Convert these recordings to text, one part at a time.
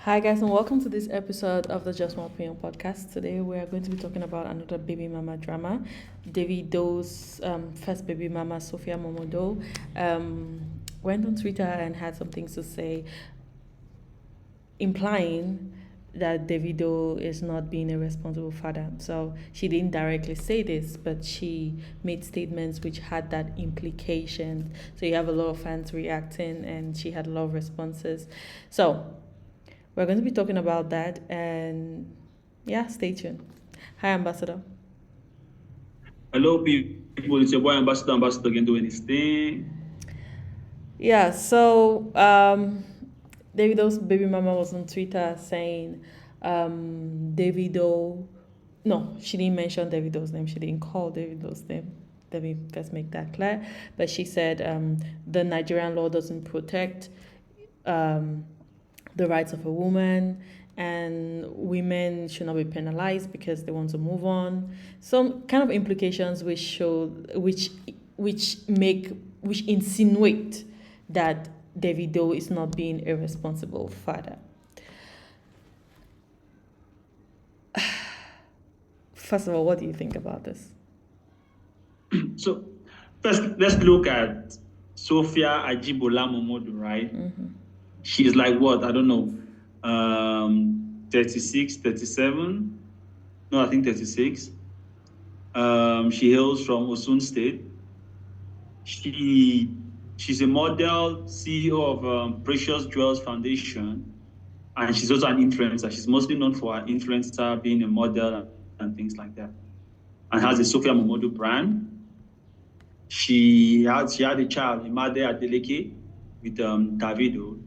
Hi, guys, and welcome to this episode of the Just My Opinion podcast. Today, we are going to be talking about another baby mama drama. Davido's first baby mama, Sofia Momodu, went on Twitter and had some things to say, implying that Davido is not being a responsible father. So she didn't directly say this, but she made statements which had that implication. So you have a lot of fans reacting, and she had a lot of responses. So we're going to be talking about that, and yeah, stay tuned. Hi, Ambassador. Hello, people. It's your boy Ambassador again doing his thing. Yeah, so Davido's baby mama was on Twitter saying Davido. No, she didn't mention Davido's name. She didn't call Davido's name. Let me first make that clear. But she said the Nigerian law doesn't protect um, the rights of a woman, and women should not be penalized because they want to move on. Some kind of implications which show, which insinuate that Davido is not being a responsible father. First of all, what do you think about this? So, first, let's look at Sofia Ajibola Momodu, right? Mm-hmm. She's like what? I don't know, 36, 37. No, I think 36. She hails from Osun State. She's a model, CEO of Precious Jewels Foundation, and she's also an influencer. She's mostly known for her influencer, being a model and things like that, and has a Sofia Momodu brand. She had a child, Imade Adeleke, with Davido.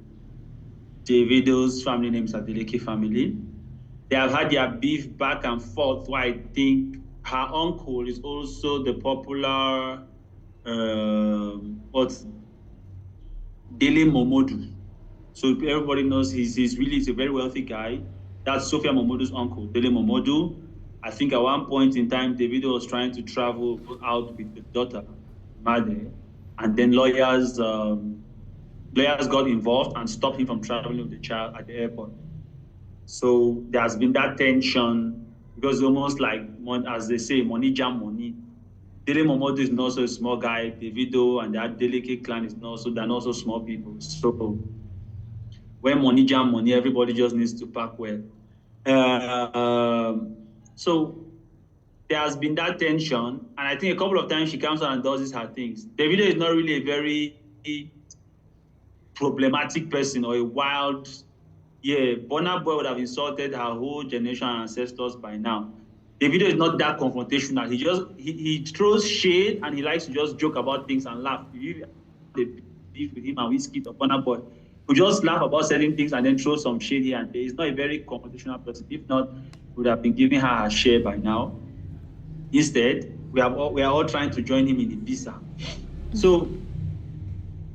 Davido's family name is Adeleke family. They have had their beef back and forth. Why I think her uncle is also the popular what Dele Momodu. So everybody knows he's a very wealthy guy. That's Sofia Momodu's uncle, Dele Momodu. I think at one point in time, Davido was trying to travel out with the daughter, Made, and then lawyers got involved and stopped him from traveling with the child at the airport. So there has been that tension because almost like, as they say, money jam money. Dele Momodu is not also a small guy. Davido and that Delicate clan is not also, they're not so small people. So when money jam money, everybody just needs to pack well. So there has been that tension, and I think a couple of times she comes out and does these her things. Davido is not really a very problematic person or a wild, Burna Boy would have insulted her whole generation and ancestors by now. Davido is not that confrontational. He throws shade and he likes to just joke about things and laugh. If you have a beef with him and Whiskey or Burna Boy, who just laugh about certain things and then throw some shade here and there. He's not a very confrontational person. If not, we would have been giving her a share by now. Instead, we are all trying to join him in the visa. So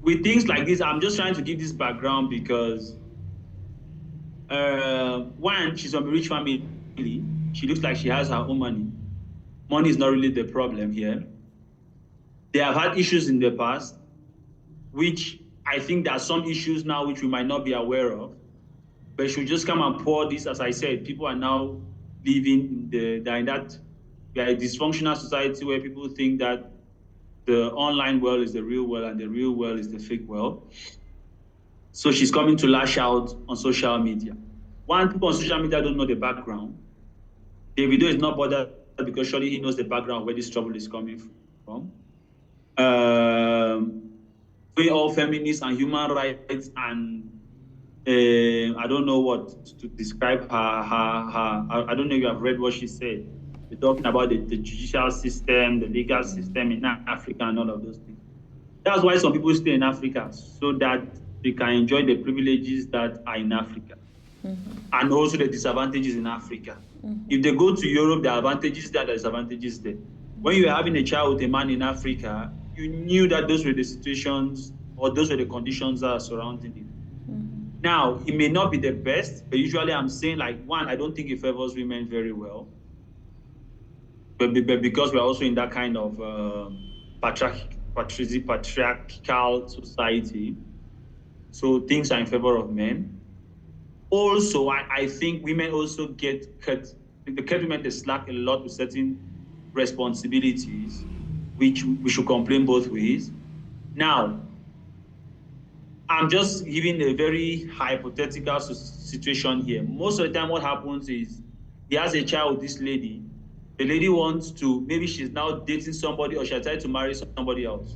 with things like this, I'm just trying to give this background because one, she's from a rich family. She looks like she has her own money. Money is not really the problem here. They have had issues in the past, which I think there are some issues now which we might not be aware of. But she should just come and pour this. As I said, people are now living we are a dysfunctional society where people think that the online world is the real world and the real world is the fake world. So she's coming to lash out on social media. One, people on social media don't know the background. Davido is not bothered because surely he knows the background where this trouble is coming from. We all feminists and human rights and I don't know what to describe her. I don't know if you have read what she said. We're talking about the judicial system, the legal system in Africa, and all of those things. That's why some people stay in Africa, so that they can enjoy the privileges that are in Africa, and also the disadvantages in Africa. If they go to Europe, there are advantages there, there are disadvantages there. When you are having a child with a man in Africa, you knew that those were the situations or those were the conditions that are surrounding it. Now, it may not be the best, but usually I'm saying, like, one, I don't think it favors women very well. But because we're also in that kind of patriarchal society, so things are in favor of men. Also, I think women also get cut. The cut women, they slack a lot with certain responsibilities, which we should complain both ways. Now, I'm just giving a very hypothetical situation here. Most of the time, what happens is he has a child with this lady. The lady wants to, maybe she's now dating somebody or she's trying to marry somebody else.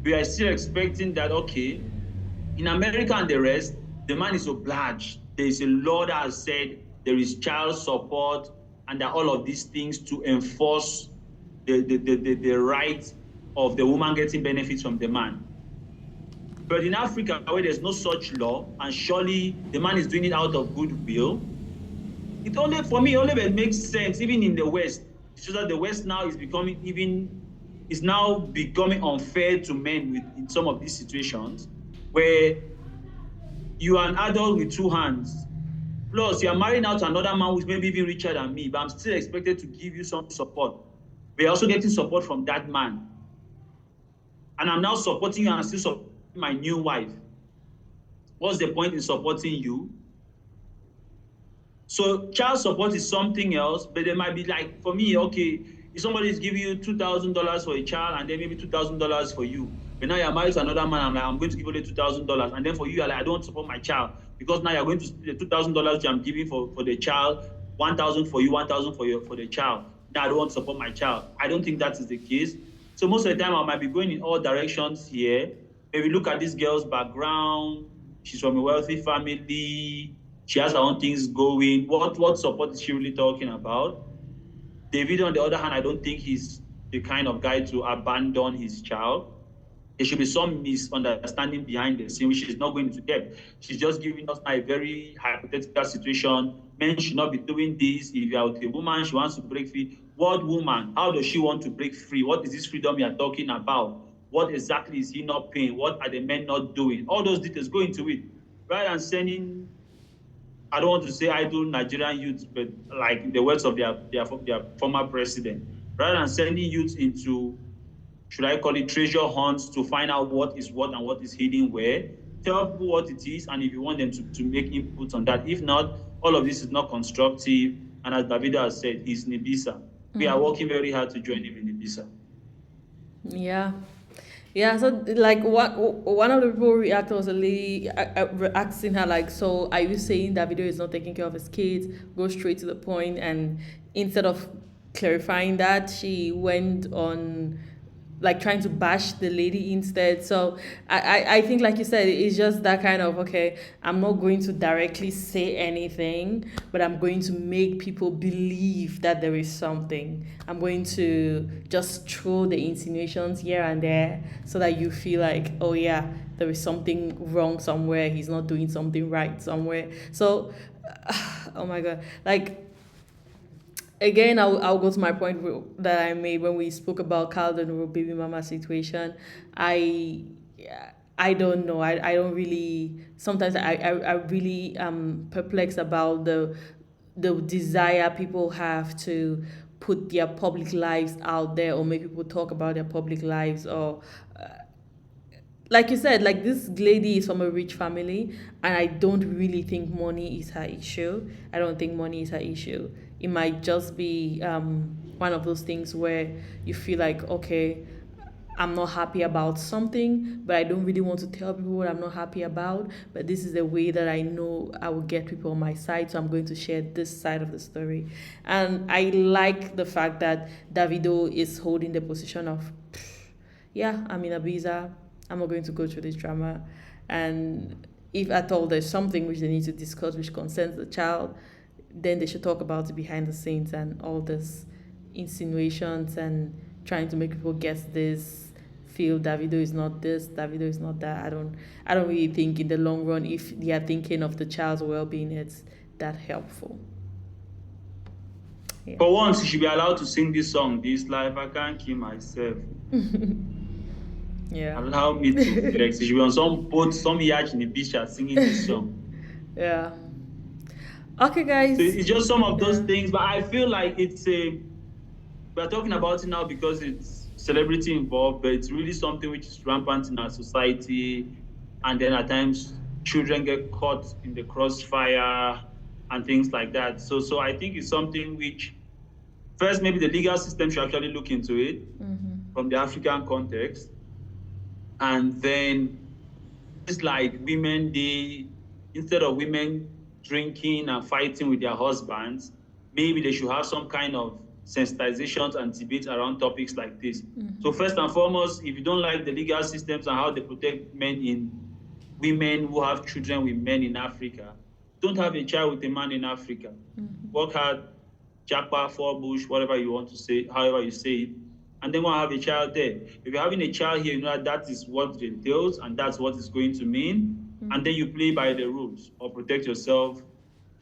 We are still expecting that, okay, in America and the rest, the man is obliged. There is a law that has said there is child support and that all of these things to enforce the right of the woman getting benefits from the man. But in Africa, where there's no such law, and surely the man is doing it out of goodwill, it only, for me, only makes sense, even in the West. It's just that the West now is now becoming unfair to men in some of these situations, where you are an adult with two hands. Plus, you are marrying out to another man who's maybe even richer than me, but I'm still expected to give you some support. We're also getting support from that man. And I'm now supporting you and still supporting my new wife. What's the point in supporting you? So child support is something else, but there might be like, for me, okay, if somebody is giving you $2,000 for a child and then maybe $2,000 for you, but now you're married to another man, I'm like, I'm going to give only $2,000. And then for you, you're like, I don't want to support my child because now you're going to split the $2,000 which I'm giving for the child, 1,000 for you, 1,000 for the child. Now I don't want to support my child. I don't think that is the case. So most of the time I might be going in all directions here. Maybe look at this girl's background. She's from a wealthy family. She has her own things going. What support is she really talking about? Davido, on the other hand, I don't think he's the kind of guy to abandon his child. There should be some misunderstanding behind the scene, which is not going into depth. She's just giving us a very hypothetical situation. Men should not be doing this. If you are with a woman, she wants to break free. What woman? How does she want to break free? What is this freedom you are talking about? What exactly is he not paying? What are the men not doing? All those details go into it. Rather than sending, I don't want to say idle Nigerian youths, but like in the words of their former president, rather than sending youths into, should I call it, treasure hunts to find out what is what and what is hidden where, tell people what it is, and if you want them to make input on that. If not, all of this is not constructive. And as Davido has said, he's in Ibiza. We are working very hard to join him in Ibiza. Yeah. Yeah, so like one of the people reacted was a lady asking her like, so are you saying that video is not taking care of his kids? Go straight to the point, and instead of clarifying that, she went on like trying to bash the lady instead. So I think like you said, it's just that kind of, okay, I'm not going to directly say anything, but I'm going to make people believe that there is something. I'm going to just throw the insinuations here and there so that you feel like, oh yeah, there is something wrong somewhere, he's not doing something right somewhere. So oh my god, like, again, I'll go to my point that I made when we spoke about Kyle and baby mama situation. I don't know. I don't really. Sometimes I really perplexed about the desire people have to put their public lives out there, or make people talk about their public lives, or like you said, like this lady is from a rich family, and I don't really think money is her issue. I don't think money is her issue. It might just be one of those things where you feel like, okay, I'm not happy about something, but I don't really want to tell people what I'm not happy about. But this is the way that I know I will get people on my side, so I'm going to share this side of the story. And I like the fact that Davido is holding the position of, yeah, I'm in Ibiza. I'm not going to go through this drama. And if at all there's something which they need to discuss which concerns the child, then they should talk about it behind the scenes, and all this insinuations and trying to make people guess this, feel Davido is not this, Davido is not that. I don't really think in the long run, if they are thinking of the child's well-being, it's that helpful. Yeah. For once, you should be allowed to sing this song, This Life I Can't Kill Myself. Yeah. Allow me to flex. You should be on some boat, some yacht in the beach singing this song. Yeah. Okay, guys. So it's just some of those things, but I feel like we're talking about it now because it's celebrity involved, but it's really something which is rampant in our society. And then at times children get caught in the crossfire and things like that. So I think it's something which first maybe the legal system should actually look into it from the African context, and then it's like women, they instead of women drinking and fighting with their husbands, maybe they should have some kind of sensitizations and debates around topics like this. So first and foremost, if you don't like the legal systems and how they protect men in women who have children with men in Africa, don't have a child with a man in Africa. Work hard, Japa, for bush, whatever you want to say, however you say it, and then we'll have a child there. If you're having a child here, you know that is what it entails and that's what it's going to mean. And then you play by the rules or protect yourself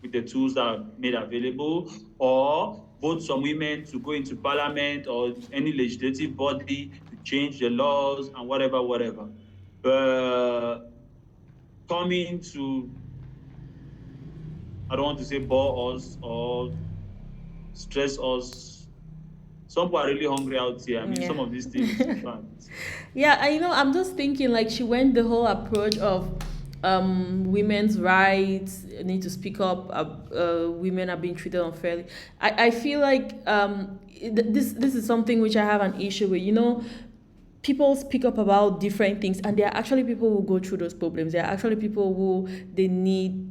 with the tools that are made available, or vote some women to go into parliament or any legislative body to change the laws and whatever. But coming to, I don't want to say bore us or stress us. Some people are really hungry out here. I mean, some of these things. Yeah, I'm just thinking like she went the whole approach of women's rights need to speak up. Women are being treated unfairly. I feel like this is something which I have an issue with. People speak up about different things, and there are actually people who go through those problems. There are actually people who they need,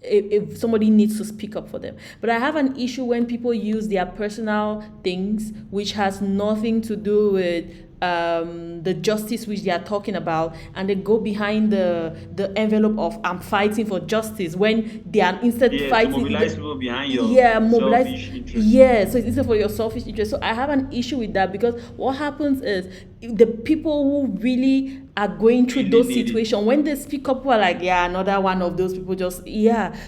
if somebody needs to speak up for them. But I have an issue when people use their personal things, which has nothing to do with the justice which they are talking about, and they go behind the envelope of I'm fighting for justice, when they are instead fighting. Mobilize people behind your mobilize selfish interest. Yeah, so it's instead for your selfish interest. So I have an issue with that, because what happens is the people who really are going through those situations, when they speak up, we're like, yeah, another one of those people, just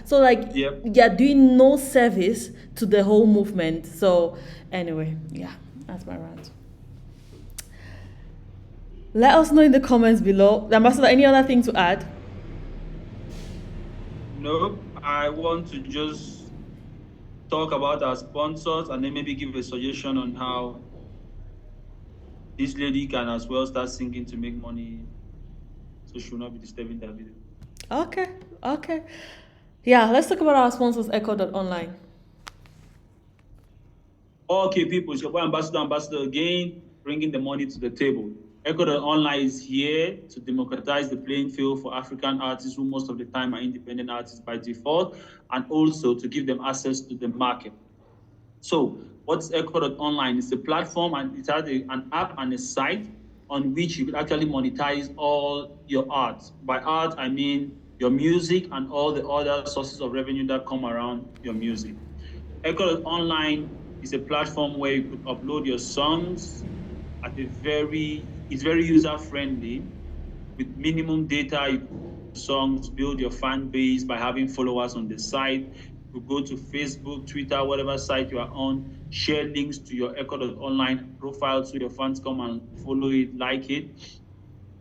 so like you're doing no service to the whole movement. So anyway, that's my rant. Let us know in the comments below. Ambassador, any other thing to add? Nope. I want to just talk about our sponsors and then maybe give a suggestion on how this lady can as well start singing to make money, so she will not be disturbing that video. Okay. Yeah, let's talk about our sponsors, Echo.online. Okay, people, it's your boy Ambassador again, bringing the money to the table. Echo.online is here to democratize the playing field for African artists who most of the time are independent artists by default, and also to give them access to the market. So what's Echo.online? It's a platform, and it has an app and a site on which you can actually monetize all your art. By art, I mean your music and all the other sources of revenue that come around your music. Echo.online is a platform where you could upload your songs at it's very user-friendly. With minimum data, you can songs, build your fan base by having followers on the site. You go to Facebook, Twitter, whatever site you are on, share links to your Echo.online profile so your fans come and follow it, like it.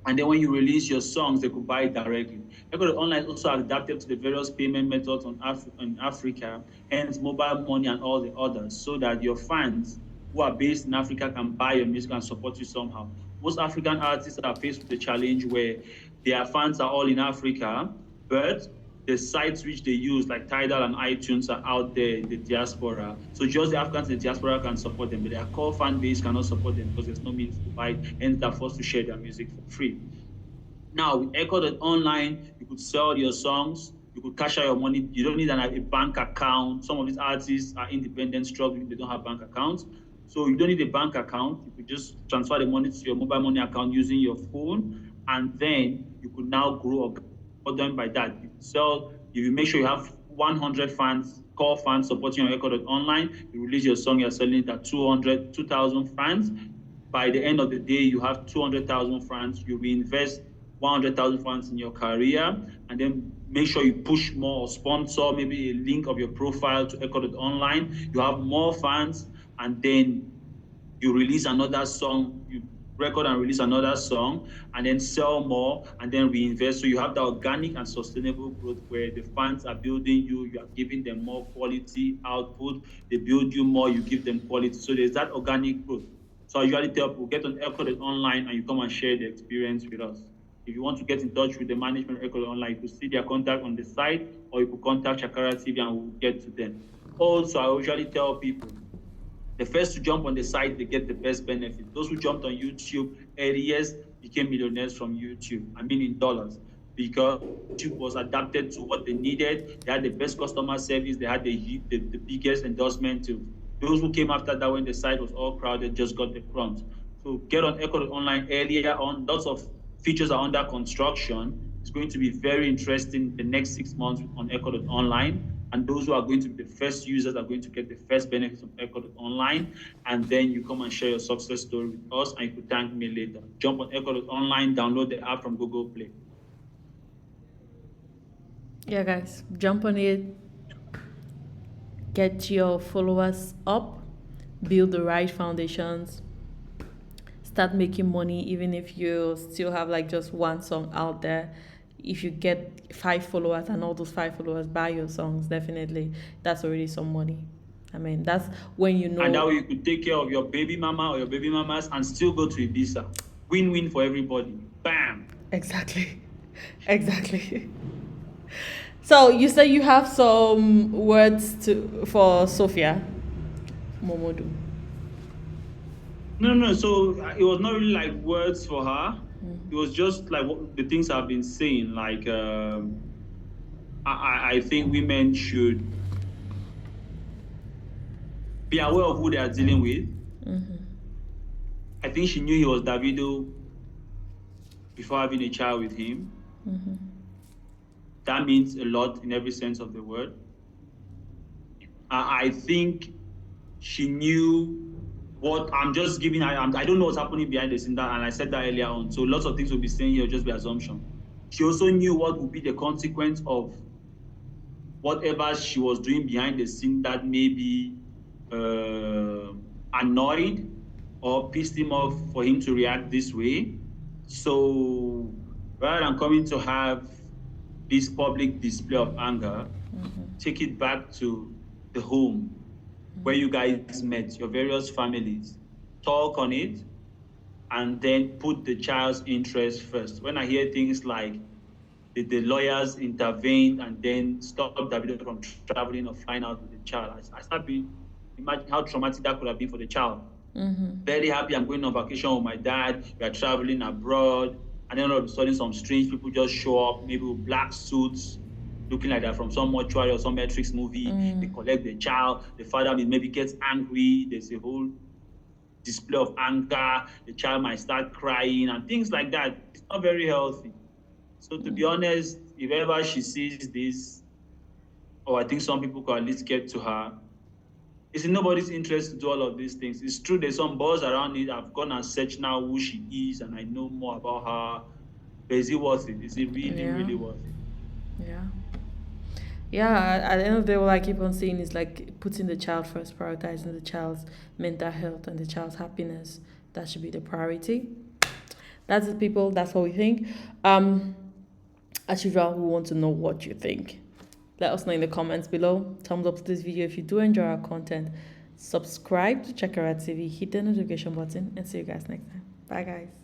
And then when you release your songs, they could buy it directly. Echo.online is also adapted to the various payment methods in Africa, hence mobile money and all the others, so that your fans who are based in Africa can buy your music and support you somehow. Most African artists are faced with the challenge where their fans are all in Africa, but the sites which they use, like Tidal and iTunes, are out there in the diaspora. So just the Africans in the diaspora can support them, but their core fan base cannot support them because there's no means to buy it, and they're forced to share their music for free. Now, with Echo.online, you could sell your songs, you could cash out your money. You don't need a bank account. Some of these artists are independent, struggling, they don't have bank accounts. So you don't need a bank account. You could just transfer the money to your mobile money account using your phone, and then you could now grow or done by that. You make sure you have 100 fans, core fans supporting your Echo.online. You release your song, you're selling it at 2,000 fans. By the end of the day, you have 200,000 fans. You reinvest 100,000 fans in your career, and then make sure you push more or sponsor maybe a link of your profile to Echo.online. You have more fans, and then you release another song, you record and release another song, and then sell more, and then reinvest. So you have the organic and sustainable growth where the fans are building you, you are giving them more quality output, they build you more, you give them quality. So there's that organic growth. So I usually tell people, get on Echo.online and you come and share the experience with us. If you want to get in touch with the management of Echo Online, you could see their contact on the site, or you could contact Shakara TV and we'll get to them. Also, I usually tell people, the first to jump on the site, they get the best benefit. Those who jumped on YouTube early years became millionaires from YouTube, I mean in dollars, because YouTube was adapted to what they needed. They had the best customer service. They had the biggest endorsement too. Those who came after that when the site was all crowded just got the crumbs. So get on Echo Online earlier on. Lots of features are under construction. It's going to be very interesting the next 6 months on Echo Online. And those who are going to be the first users are going to get the first benefits of Echo Online. And then you come and share your success story with us, and you could thank me later. Jump on Echo Online, download the app from Google Play. Yeah, guys, jump on it. Get your followers up. Build the right foundations. Start making money, even if you still have like just one song out there. If you get 5 followers and all those 5 followers buy your songs, definitely that's already some money. I mean, that's when you know. And that way you could take care of your baby mama or your baby mamas and still go to Ibiza. Win-win for everybody. Bam. Exactly. Exactly. So you say you have some words for Sofia Momodu. No. So it was not really like words for her. It was just like what the things I've been saying. Like I think women should be aware of who they are dealing with. I think she knew he was Davido before having a child with him. That means a lot in every sense of the word. I think she knew what I'm just giving. I don't know what's happening behind the scene, and I said that earlier on. So lots of things will be saying here, just be assumption. She also knew what would be the consequence of whatever she was doing behind the scene that maybe annoyed or pissed him off for him to react this way. So rather than coming to have this public display of anger, take it back to the home where you guys met, your various families, talk on it, and then put the child's interest first. When I hear things like the lawyers intervened and then stopped Davido from traveling or flying out with the child, I start being, imagine how traumatic that could have been for the child. Very happy, I'm going on vacation with my dad, we are traveling abroad, and then all of a sudden some strange people just show up, maybe with black suits, looking like they're from some mortuary or some Matrix movie. They collect the child, the father maybe gets angry, there's a whole display of anger, the child might start crying and things like that. It's not very healthy. So to be honest, if ever she sees this, or I think some people could at least get to her, it's in nobody's interest to do all of these things. It's true there's some buzz around it. I've gone and searched now who she is and I know more about her. But is it worth it? Is it really worth it? Yeah, at the end of the day, what I keep on saying is like putting the child first, prioritizing the child's mental health and the child's happiness. That should be the priority. That's it, people. That's what we think. As usual, we want to know what you think. Let us know in the comments below. Thumbs up to this video if you do enjoy our content. Subscribe to Chakara TV, hit the notification button, and see you guys next time. Bye, guys.